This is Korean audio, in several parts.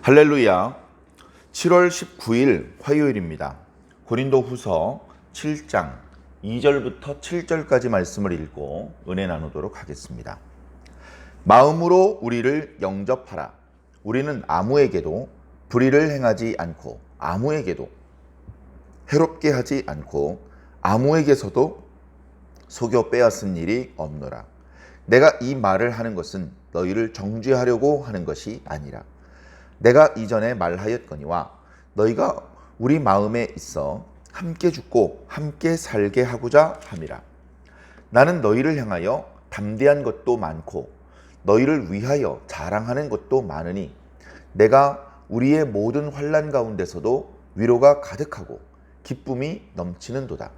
할렐루야. 7월 19일 화요일입니다. 고린도후서 7장 2절부터 7절까지 말씀을 읽고 은혜 나누도록 하겠습니다. 마음으로 우리를 영접하라. 우리는 아무에게도 불의를 행하지 않고 아무에게도 해롭게 하지 않고 아무에게서도 속여 빼앗은 일이 없노라. 내가 이 말을 하는 것은 너희를 정죄하려고 하는 것이 아니라 내가 이전에 말하였거니와 너희가 우리 마음에 있어 함께 죽고 함께 살게 하고자 함이라. 나는 너희를 향하여 담대한 것도 많고 너희를 위하여 자랑하는 것도 많으니 내가 우리의 모든 환난 가운데서도 위로가 가득하고 기쁨이 넘치는도다.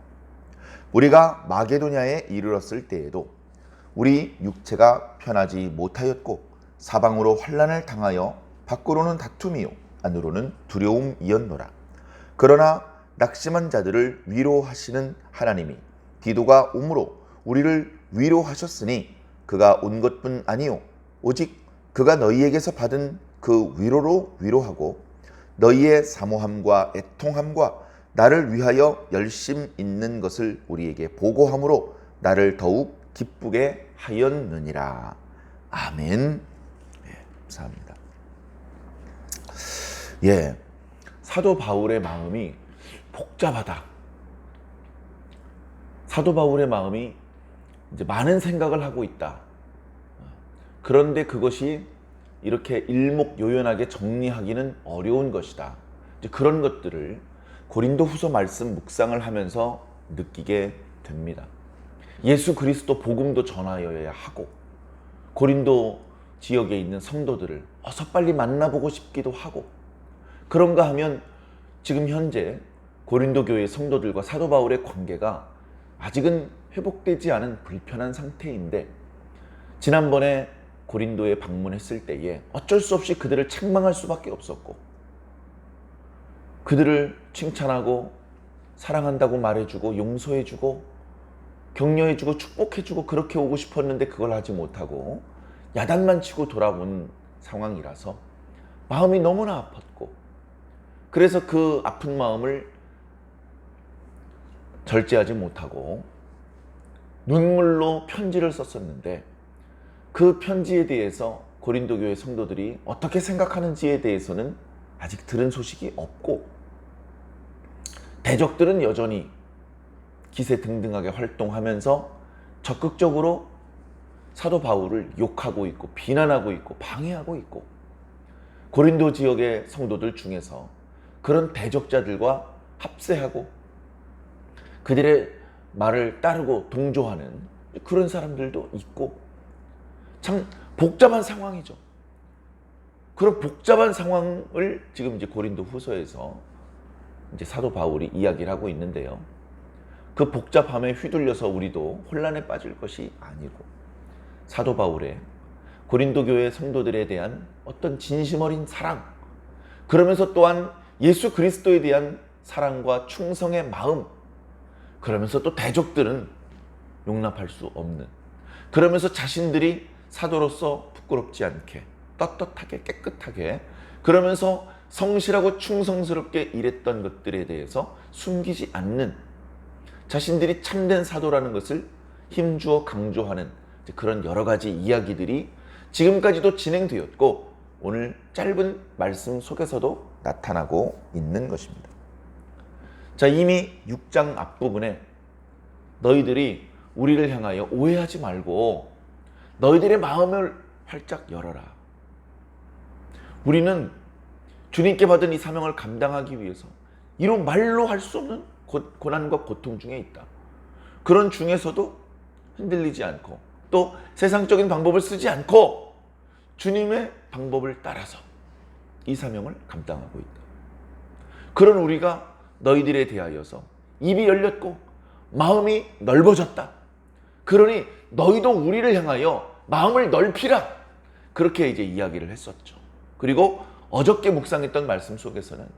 우리가 마게도냐에 이르렀을 때에도 우리 육체가 편하지 못하였고 사방으로 환난을 당하여 밖으로는 다툼이요 안으로는 두려움이었노라. 그러나 낙심한 자들을 위로하시는 하나님이 디도가 오므로 우리를 위로하셨으니 그가 온 것뿐 아니요 오직 그가 너희에게서 받은 그 위로로 위로하고 너희의 사모함과 애통함과 나를 위하여 열심 있는 것을 우리에게 보고함으로 나를 더욱 기쁘게 하였느니라. 아멘. 감사합니다. 사도 바울의 마음이 복잡하다. 사도 바울의 마음이 이제 많은 생각을 하고 있다. 그런데 그것이 이렇게 일목요연하게 정리하기는 어려운 것이다. 이제 그런 것들을 고린도후서 말씀 묵상을 하면서 느끼게 됩니다. 예수 그리스도 복음도 전하여야 하고 고린도 지역에 있는 성도들을 어서 빨리 만나보고 싶기도 하고, 그런가 하면 지금 현재 고린도 교회 성도들과 사도 바울의 관계가 아직은 회복되지 않은 불편한 상태인데, 지난번에 고린도에 방문했을 때에 어쩔 수 없이 그들을 책망할 수밖에 없었고 그들을 칭찬하고 사랑한다고 말해주고 용서해주고 격려해주고 축복해주고 그렇게 오고 싶었는데 그걸 하지 못하고 야단만 치고 돌아온 상황이라서 마음이 너무나 아팠고, 그래서 그 아픈 마음을 절제하지 못하고 눈물로 편지를 썼었는데, 그 편지에 대해서 고린도 교회 성도들이 어떻게 생각하는지에 대해서는 아직 들은 소식이 없고, 대적들은 여전히 기세등등하게 활동하면서 적극적으로 사도 바울을 욕하고 있고 비난하고 있고 방해하고 있고, 고린도 지역의 성도들 중에서 그런 대적자들과 합세하고 그들의 말을 따르고 동조하는 그런 사람들도 있고, 참 복잡한 상황이죠. 그런 복잡한 상황을 지금 이제 고린도 후서에서 이제 사도 바울이 이야기를 하고 있는데요. 그 복잡함에 휘둘려서 우리도 혼란에 빠질 것이 아니고, 사도 바울의 고린도 교회 성도들에 대한 어떤 진심 어린 사랑, 그러면서 또한 예수 그리스도에 대한 사랑과 충성의 마음, 그러면서 또 대적들은 용납할 수 없는, 그러면서 자신들이 사도로서 부끄럽지 않게 떳떳하게 깨끗하게, 그러면서 성실하고 충성스럽게 일했던 것들에 대해서 숨기지 않는, 자신들이 참된 사도라는 것을 힘주어 강조하는 그런 여러 가지 이야기들이 지금까지도 진행되었고 오늘 짧은 말씀 속에서도 나타나고 있는 것입니다. 자, 이미 6장 앞부분에 너희들이 우리를 향하여 오해하지 말고 너희들의 마음을 활짝 열어라. 우리는 주님께 받은 이 사명을 감당하기 위해서 이런 말로 할 수 없는 고난과 고통 중에 있다. 그런 중에서도 흔들리지 않고 또 세상적인 방법을 쓰지 않고 주님의 방법을 따라서 이 사명을 감당하고 있다. 그런 우리가 너희들에 대하여서 입이 열렸고 마음이 넓어졌다. 그러니 너희도 우리를 향하여 마음을 넓히라. 그렇게 이제 이야기를 했었죠. 그리고 어저께 묵상했던 말씀 속에서는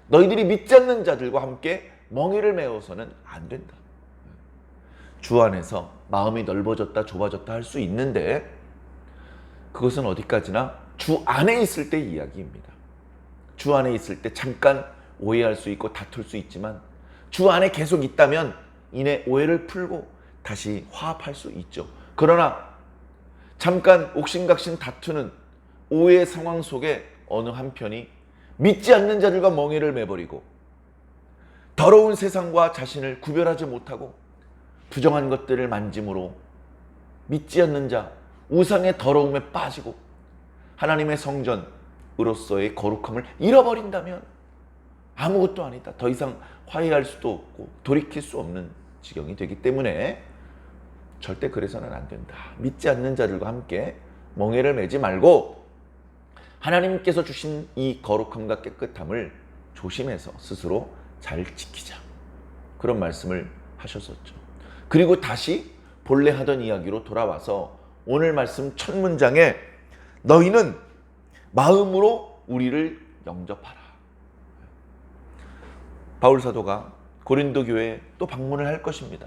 너희들이 믿지 않는 자들과 함께 멍에를 메어서는 안 된다. 주 안에서 마음이 넓어졌다 좁아졌다 할 수 있는데 그것은 어디까지나 주 안에 있을 때 이야기입니다. 주 안에 있을 때 잠깐 오해할 수 있고 다툴 수 있지만 주 안에 계속 있다면 이내 오해를 풀고 다시 화합할 수 있죠. 그러나 잠깐 옥신각신 다투는 오해의 상황 속에 어느 한편이 믿지 않는 자들과 멍에를 매버리고 더러운 세상과 자신을 구별하지 못하고 부정한 것들을 만짐으로 믿지 않는 자, 우상의 더러움에 빠지고 하나님의 성전으로서의 거룩함을 잃어버린다면 아무것도 아니다. 더 이상 화해할 수도 없고 돌이킬 수 없는 지경이 되기 때문에 절대 그래서는 안 된다. 믿지 않는 자들과 함께 멍에를 매지 말고 하나님께서 주신 이 거룩함과 깨끗함을 조심해서 스스로 잘 지키자. 그런 말씀을 하셨었죠. 그리고 다시 본래 하던 이야기로 돌아와서 오늘 말씀 첫 문장에 너희는 마음으로 우리를 영접하라. 바울 사도가 고린도 교회에 또 방문을 할 것입니다.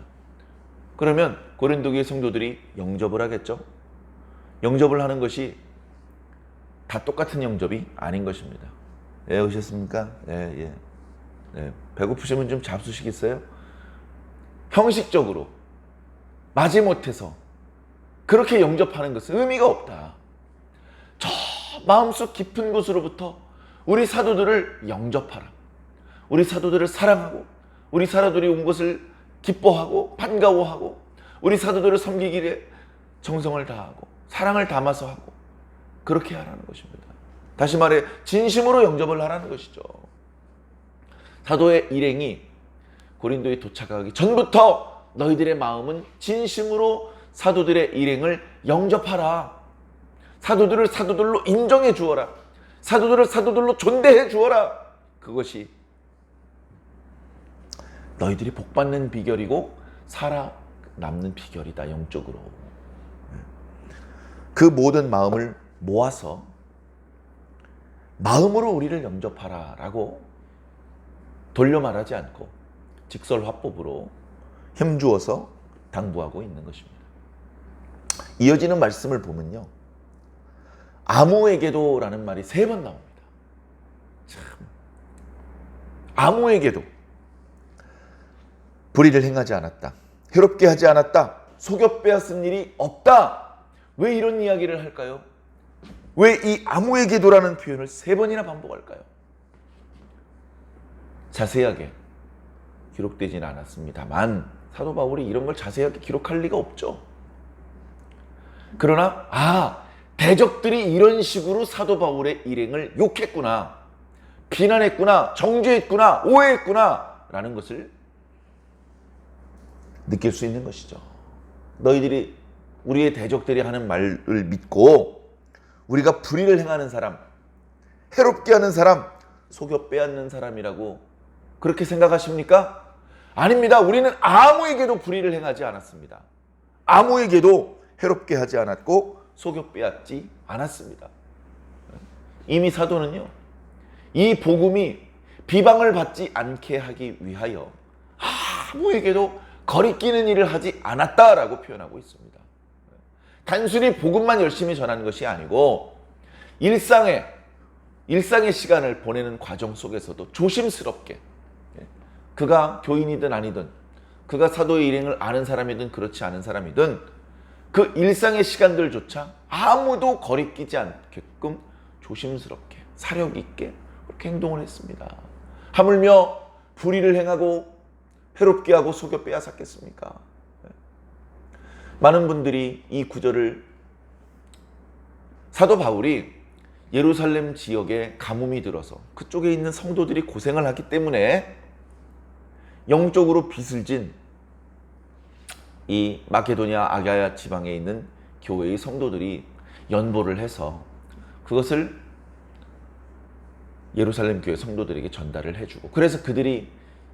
그러면 고린도 교회 성도들이 영접을 하겠죠. 영접을 하는 것이 다 똑같은 영접이 아닌 것입니다. 예, 오셨습니까? 예. 배고프시면 좀 잡수시겠어요? 형식적으로 마지못해서 그렇게 영접하는 것은 의미가 없다. 저 마음속 깊은 곳으로부터 우리 사도들을 영접하라. 우리 사도들을 사랑하고 우리 사도들이 온 것을 기뻐하고 반가워하고 우리 사도들을 섬기기에 정성을 다하고 사랑을 담아서 하고 그렇게 하라는 것입니다. 다시 말해 진심으로 영접을 하라는 것이죠. 사도의 일행이 고린도에 도착하기 전부터 너희들의 마음은 진심으로 사도들의 일행을 영접하라. 사도들을 사도들로 인정해 주어라. 사도들을 사도들로 존대해 주어라. 그것이 너희들이 복받는 비결이고 살아남는 비결이다. 영적으로. 그 모든 마음을 모아서 마음으로 우리를 영접하라 라고 돌려 말하지 않고 직설화법으로 힘주어서 당부하고 있는 것입니다. 이어지는 말씀을 보면요. 아무에게도 라는 말이 3번 나옵니다. 참. 아무에게도 불의를 행하지 않았다. 해롭게 하지 않았다. 속여 빼앗은 일이 없다. 왜 이런 이야기를 할까요? 왜 이 아무에게도라는 표현을 3번이나 반복할까요? 자세하게 기록되지는 않았습니다만 사도 바울이 이런 걸 자세하게 기록할 리가 없죠. 그러나 대적들이 이런 식으로 사도 바울의 일행을 욕했구나, 비난했구나, 정죄했구나, 오해했구나 라는 것을 느낄 수 있는 것이죠. 너희들이 우리의 대적들이 하는 말을 믿고 우리가 불의를 행하는 사람, 해롭게 하는 사람, 속여 빼앗는 사람이라고 그렇게 생각하십니까? 아닙니다. 우리는 아무에게도 불의를 행하지 않았습니다. 아무에게도 해롭게 하지 않았고 속여 빼앗지 않았습니다. 이미 사도는요, 이 복음이 비방을 받지 않게 하기 위하여 아무에게도 거리끼는 일을 하지 않았다라고 표현하고 있습니다. 단순히 복음만 열심히 전하는 것이 아니고 일상의 시간을 보내는 과정 속에서도 조심스럽게, 그가 교인이든 아니든 그가 사도의 일행을 아는 사람이든 그렇지 않은 사람이든 그 일상의 시간들조차 아무도 거리끼지 않게끔 조심스럽게 사력 있게 그렇게 행동을 했습니다. 하물며 불의를 행하고 해롭게 하고 속여 빼앗았겠습니까? 많은 분들이 이 구절을 사도 바울이 예루살렘 지역에 가뭄이 들어서 그쪽에 있는 성도들이 고생을 하기 때문에 영적으로 빚을 진 이 마케도니아 아가야 지방에 있는 교회의 성도들이 연보를 해서 그것을 예루살렘 교회 성도들에게 전달을 해주고, 그래서 그들이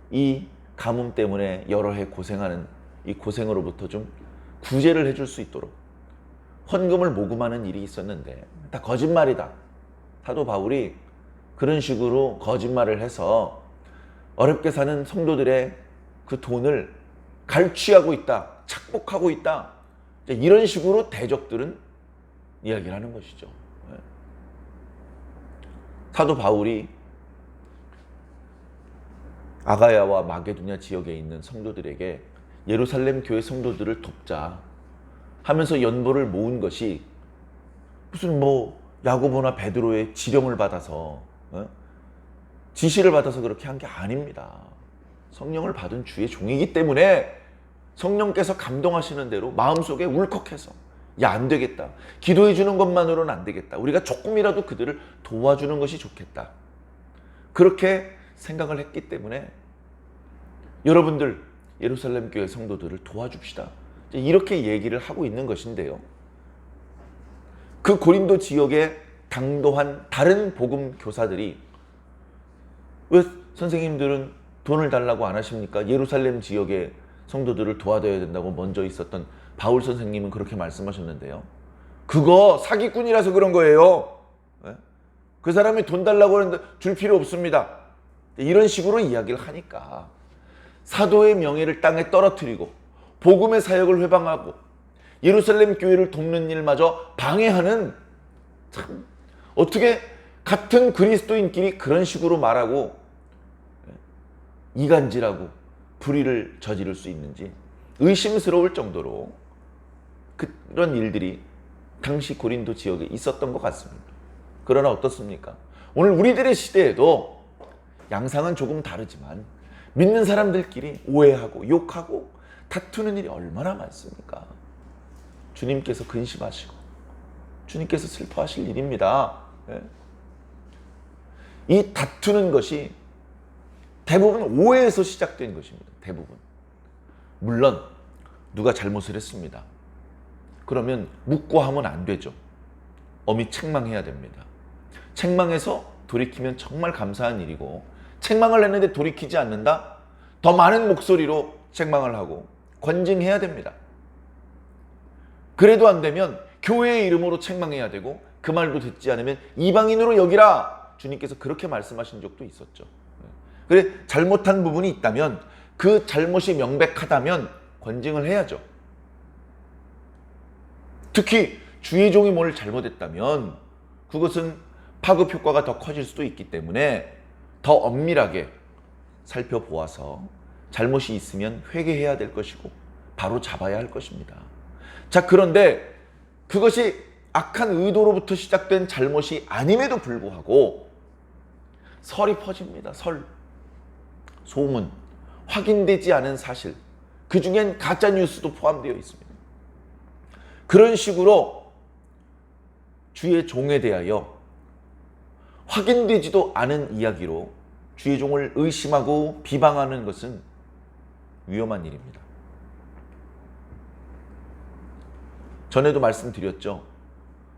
이 가뭄 때문에 여러 해 고생하는 이 고생으로부터 좀 구제를 해줄 수 있도록 헌금을 모금하는 일이 있었는데 다 거짓말이다. 사도 바울이 그런 식으로 거짓말을 해서 어렵게 사는 성도들의 그 돈을 갈취하고 있다, 착복하고 있다, 이런 식으로 대적들은 이야기를 하는 것이죠. 사도 바울이 아가야와 마게도냐 지역에 있는 성도들에게 예루살렘 교회 성도들을 돕자 하면서 연보를 모은 것이 무슨 뭐 야고보나 베드로의 지령을 받아서 지시를 받아서 그렇게 한 게 아닙니다. 성령을 받은 주의 종이기 때문에 성령께서 감동하시는 대로 마음속에 울컥해서 야, 안 되겠다. 기도해 주는 것만으로는 안 되겠다. 우리가 조금이라도 그들을 도와주는 것이 좋겠다. 그렇게 생각을 했기 때문에 여러분들 예루살렘 교회 성도들을 도와줍시다. 이렇게 얘기를 하고 있는 것인데요. 그 고린도 지역에 당도한 다른 복음 교사들이 왜 선생님들은 돈을 달라고 안 하십니까? 예루살렘 지역의 성도들을 도와줘야 된다고 먼저 있었던 바울 선생님은 그렇게 말씀하셨는데요. 그거 사기꾼이라서 그런 거예요. 그 사람이 돈 달라고 하는데 줄 필요 없습니다. 이런 식으로 이야기를 하니까 사도의 명예를 땅에 떨어뜨리고 복음의 사역을 회방하고 예루살렘 교회를 돕는 일마저 방해하는, 참 어떻게 같은 그리스도인끼리 그런 식으로 말하고 이간질하고 불의를 저지를 수 있는지 의심스러울 정도로 그런 일들이 당시 고린도 지역에 있었던 것 같습니다. 그러나 어떻습니까? 오늘 우리들의 시대에도 양상은 조금 다르지만 믿는 사람들끼리 오해하고 욕하고 다투는 일이 얼마나 많습니까? 주님께서 근심하시고 주님께서 슬퍼하실 일입니다. 이 다투는 것이 대부분 오해에서 시작된 것입니다. 대부분. 물론 누가 잘못을 했습니다. 그러면 묻고 하면 안 되죠. 엄히 책망해야 됩니다. 책망해서 돌이키면 정말 감사한 일이고, 책망을 했는데 돌이키지 않는다? 더 많은 목소리로 책망을 하고 권징해야 됩니다. 그래도 안 되면 교회의 이름으로 책망해야 되고, 그 말도 듣지 않으면 이방인으로 여기라, 주님께서 그렇게 말씀하신 적도 있었죠. 그래, 잘못한 부분이 있다면 그 잘못이 명백하다면 권징을 해야죠. 특히 주의 종이 뭘 잘못했다면 그것은 파급 효과가 더 커질 수도 있기 때문에 더 엄밀하게 살펴보아서 잘못이 있으면 회개해야 될 것이고 바로 잡아야 할 것입니다. 자, 그런데 그것이 악한 의도로부터 시작된 잘못이 아님에도 불구하고 설이 퍼집니다. 설, 소문, 확인되지 않은 사실, 그 중엔 가짜 뉴스도 포함되어 있습니다. 그런 식으로 주의 종에 대하여 확인되지도 않은 이야기로 주의 종을 의심하고 비방하는 것은 위험한 일입니다. 전에도 말씀드렸죠.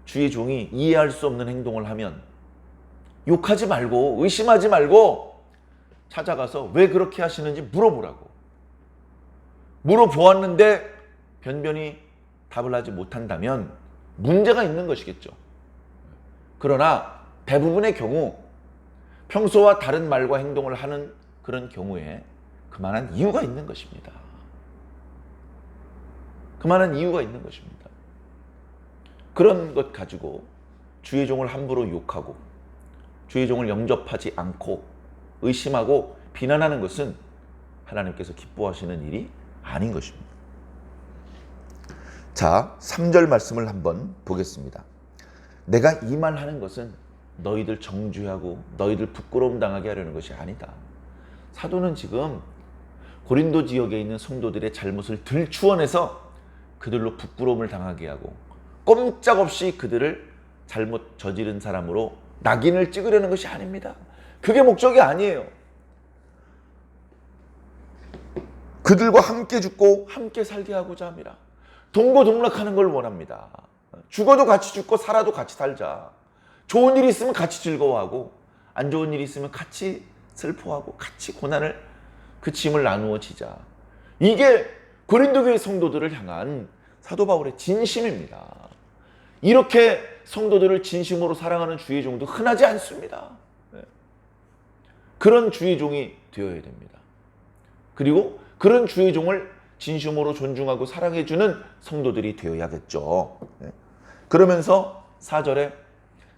주의 종이 이해할 수 없는 행동을 하면 욕하지 말고 의심하지 말고 찾아가서 왜 그렇게 하시는지 물어보라고. 물어보았는데 변변히 답을 하지 못한다면 문제가 있는 것이겠죠. 그러나 대부분의 경우 평소와 다른 말과 행동을 하는 그런 경우에 그만한 이유가 있는 것입니다. 그만한 이유가 있는 것입니다. 그런 것 가지고 주의 종을 함부로 욕하고 주의 종을 영접하지 않고 의심하고 비난하는 것은 하나님께서 기뻐하시는 일이 아닌 것입니다. 자, 3절 말씀을 한번 보겠습니다. 내가 이 말하는 것은 너희들 정죄하고 너희들 부끄러움 당하게 하려는 것이 아니다. 사도는 지금 고린도 지역에 있는 성도들의 잘못을 들추어내서 그들로 부끄러움을 당하게 하고 꼼짝없이 그들을 잘못 저지른 사람으로 낙인을 찍으려는 것이 아닙니다. 그게 목적이 아니에요. 그들과 함께 죽고 함께 살게 하고자 합니다. 동고동락하는 걸 원합니다. 죽어도 같이 죽고 살아도 같이 살자. 좋은 일이 있으면 같이 즐거워하고 안 좋은 일이 있으면 같이 슬퍼하고 같이 고난을 그 짐을 나누어 지자. 이게 고린도 교회 성도들을 향한 사도 바울의 진심입니다. 이렇게 성도들을 진심으로 사랑하는 주의 종도 흔하지 않습니다. 그런 주의 종이 되어야 됩니다. 그리고 그런 주의 종을 진심으로 존중하고 사랑해주는 성도들이 되어야겠죠. 그러면서 4절에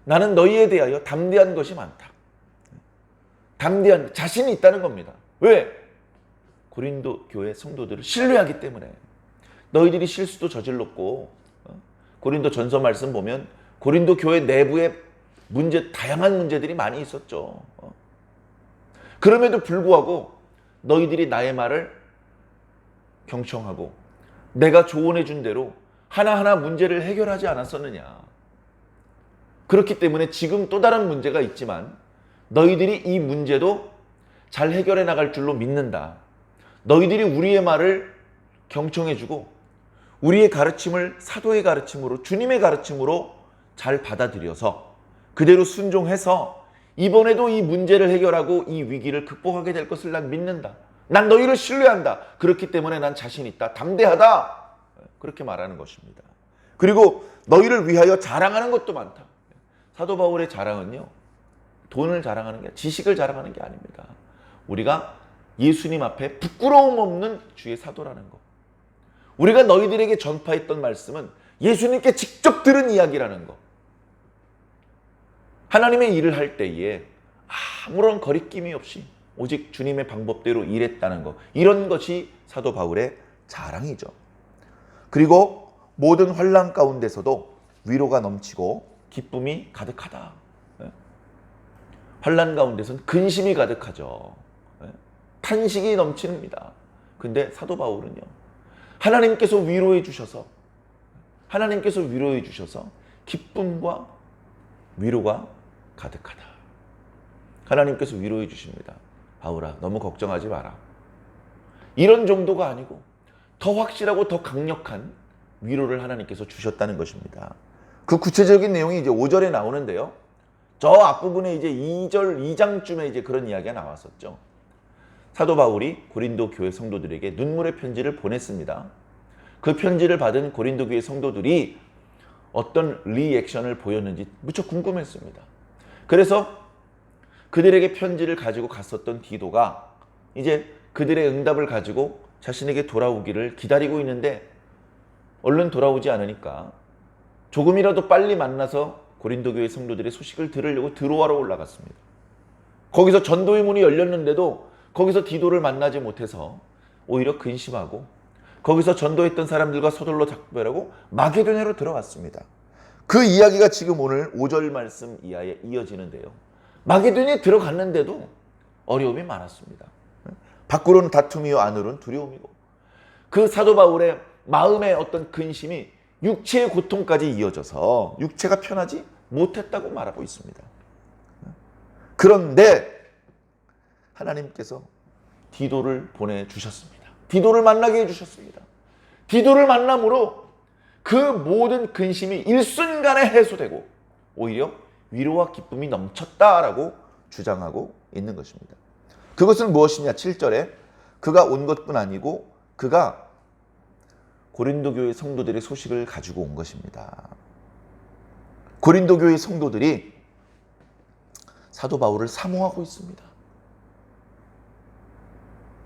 나는 너희에 대하여 담대한 것이 많다. 담대한 자신이 있다는 겁니다. 왜? 고린도 교회 성도들을 신뢰하기 때문에. 너희들이 실수도 저질렀고, 고린도 전서 말씀 보면 고린도 교회 내부에 다양한 문제들이 많이 있었죠. 그럼에도 불구하고 너희들이 나의 말을 경청하고 내가 조언해 준 대로 하나하나 문제를 해결하지 않았었느냐. 그렇기 때문에 지금 또 다른 문제가 있지만 너희들이 이 문제도 잘 해결해 나갈 줄로 믿는다. 너희들이 우리의 말을 경청해주고 우리의 가르침을 사도의 가르침으로, 주님의 가르침으로 잘 받아들여서 그대로 순종해서 이번에도 이 문제를 해결하고 이 위기를 극복하게 될 것을 난 믿는다. 난 너희를 신뢰한다. 그렇기 때문에 난 자신 있다. 담대하다. 그렇게 말하는 것입니다. 그리고 너희를 위하여 자랑하는 것도 많다. 사도 바울의 자랑은요, 돈을 자랑하는 게, 지식을 자랑하는 게 아닙니다. 우리가 예수님 앞에 부끄러움 없는 주의 사도라는 것. 우리가 너희들에게 전파했던 말씀은 예수님께 직접 들은 이야기라는 것. 하나님의 일을 할 때에 아무런 거리낌이 없이 오직 주님의 방법대로 일했다는 것. 이런 것이 사도 바울의 자랑이죠. 그리고 모든 환난 가운데서도 위로가 넘치고 기쁨이 가득하다. 환난 가운데서는 근심이 가득하죠. 탄식이 넘칩니다. 근데 사도 바울은요, 하나님께서 위로해 주셔서 기쁨과 위로가 가득하다. 하나님께서 위로해 주십니다. 바울아, 너무 걱정하지 마라. 이런 정도가 아니고 더 확실하고 더 강력한 위로를 하나님께서 주셨다는 것입니다. 그 구체적인 내용이 이제 5절에 나오는데요. 저 앞부분에 이제 2장쯤에 이제 그런 이야기가 나왔었죠. 사도 바울이 고린도 교회 성도들에게 눈물의 편지를 보냈습니다. 그 편지를 받은 고린도 교회 성도들이 어떤 리액션을 보였는지 무척 궁금했습니다. 그래서 그들에게 편지를 가지고 갔었던 디도가 이제 그들의 응답을 가지고 자신에게 돌아오기를 기다리고 있는데 얼른 돌아오지 않으니까 조금이라도 빨리 만나서 고린도 교회 성도들의 소식을 들으려고 드로아로 올라갔습니다. 거기서 전도의 문이 열렸는데도 거기서 디도를 만나지 못해서 오히려 근심하고 거기서 전도했던 사람들과 서둘러 작별하고 마게도냐로 들어갔습니다. 그 이야기가 지금 오늘 5절 말씀 이하에 이어지는데요. 마게도냐에 들어갔는데도 어려움이 많았습니다. 밖으로는 다툼이요 안으로는 두려움이고, 그 사도 바울의 마음의 어떤 근심이 육체의 고통까지 이어져서 육체가 편하지 못했다고 말하고 있습니다. 그런데 하나님께서 디도를 보내주셨습니다. 디도를 만나게 해주셨습니다. 디도를 만남으로 그 모든 근심이 일순간에 해소되고 오히려 위로와 기쁨이 넘쳤다라고 주장하고 있는 것입니다. 그것은 무엇이냐? 7절에 그가 온 것뿐 아니고 그가 고린도 교회 성도들의 소식을 가지고 온 것입니다. 고린도 교회 성도들이 사도 바울을 사모하고 있습니다.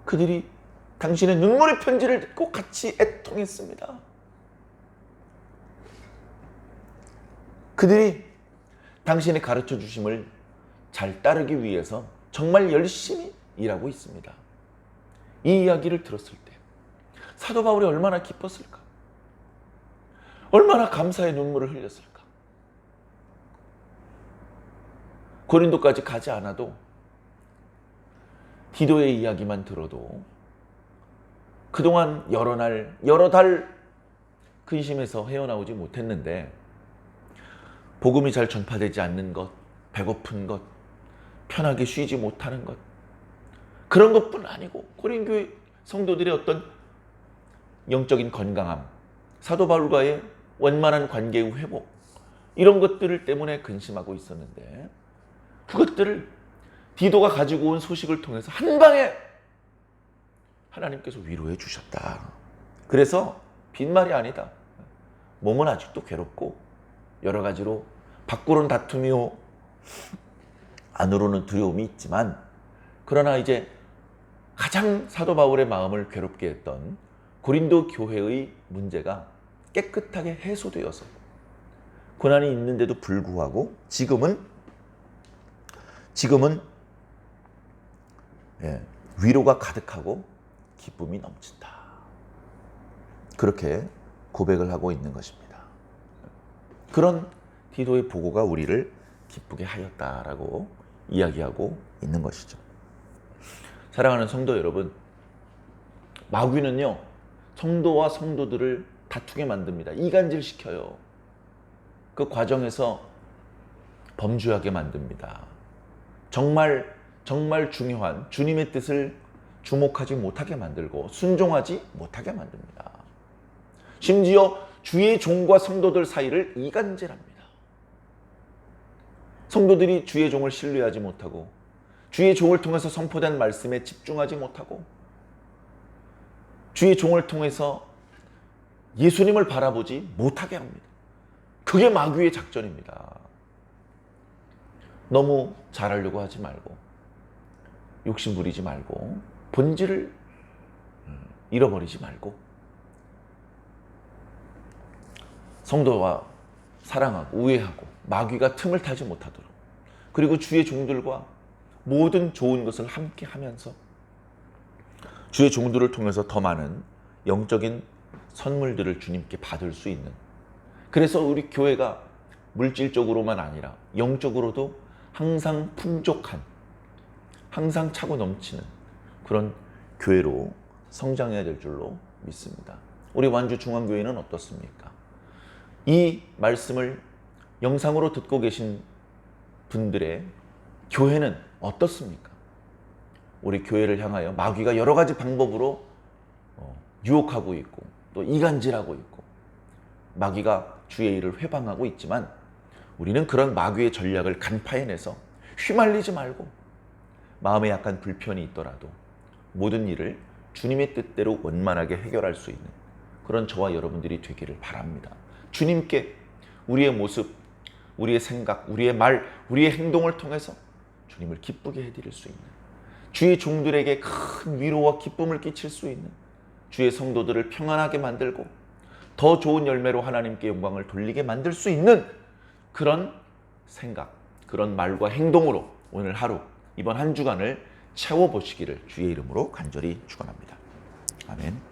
그들이 당신의 눈물의 편지를 듣고 같이 애통했습니다. 그들이 당신의 가르쳐 주심을 잘 따르기 위해서 정말 열심히 일하고 있습니다. 이 이야기를 들었을 때 사도 바울이 얼마나 기뻤을까? 얼마나 감사의 눈물을 흘렸을까? 고린도까지 가지 않아도 디도의 이야기만 들어도 그동안 여러 날, 여러 달 근심에서 헤어나오지 못했는데 복음이 잘 전파되지 않는 것, 배고픈 것, 편하게 쉬지 못하는 것, 그런 것뿐 아니고 고린교회 성도들의 어떤 영적인 건강함, 사도 바울과의 원만한 관계의 회복, 이런 것들 때문에 근심하고 있었는데 그것들을 디도가 가지고 온 소식을 통해서 한 방에 하나님께서 위로해 주셨다. 그래서 빈말이 아니다. 몸은 아직도 괴롭고 여러 가지로 밖으로는 다툼이요 안으로는 두려움이 있지만, 그러나 이제 가장 사도 바울의 마음을 괴롭게 했던 고린도 교회의 문제가 깨끗하게 해소되어서 고난이 있는데도 불구하고 지금은 위로가 가득하고 기쁨이 넘친다. 그렇게 고백을 하고 있는 것입니다. 그런 디도의 보고가 우리를 기쁘게 하였다라고 이야기하고 있는 것이죠. 사랑하는 성도 여러분, 마귀는요, 성도와 성도들을 다투게 만듭니다. 이간질시켜요. 그 과정에서 범죄하게 만듭니다. 정말 중요한 주님의 뜻을 주목하지 못하게 만들고 순종하지 못하게 만듭니다. 심지어 주의 종과 성도들 사이를 이간질합니다. 성도들이 주의 종을 신뢰하지 못하고 주의 종을 통해서 선포된 말씀에 집중하지 못하고 주의 종을 통해서 예수님을 바라보지 못하게 합니다. 그게 마귀의 작전입니다. 너무 잘하려고 하지 말고 욕심 부리지 말고 본질을 잃어버리지 말고 성도와 사랑하고 우애하고 마귀가 틈을 타지 못하도록, 그리고 주의 종들과 모든 좋은 것을 함께 하면서 주의 종들을 통해서 더 많은 영적인 선물들을 주님께 받을 수 있는, 그래서 우리 교회가 물질적으로만 아니라 영적으로도 항상 풍족한, 항상 차고 넘치는 그런 교회로 성장해야 될 줄로 믿습니다. 우리 완주중앙교회는 어떻습니까? 이 말씀을 영상으로 듣고 계신 분들의 교회는 어떻습니까? 우리 교회를 향하여 마귀가 여러 가지 방법으로 유혹하고 있고 또 이간질하고 있고 마귀가 주의 일을 회방하고 있지만, 우리는 그런 마귀의 전략을 간파해내서 휘말리지 말고 마음에 약간 불편이 있더라도 모든 일을 주님의 뜻대로 원만하게 해결할 수 있는 그런 저와 여러분들이 되기를 바랍니다. 주님께 우리의 모습, 우리의 생각, 우리의 말, 우리의 행동을 통해서 주님을 기쁘게 해드릴 수 있는, 주의 종들에게 큰 위로와 기쁨을 끼칠 수 있는, 주의 성도들을 평안하게 만들고 더 좋은 열매로 하나님께 영광을 돌리게 만들 수 있는 그런 생각, 그런 말과 행동으로 오늘 하루, 이번 한 주간을 채워보시기를 주의 이름으로 간절히 축원합니다. 아멘.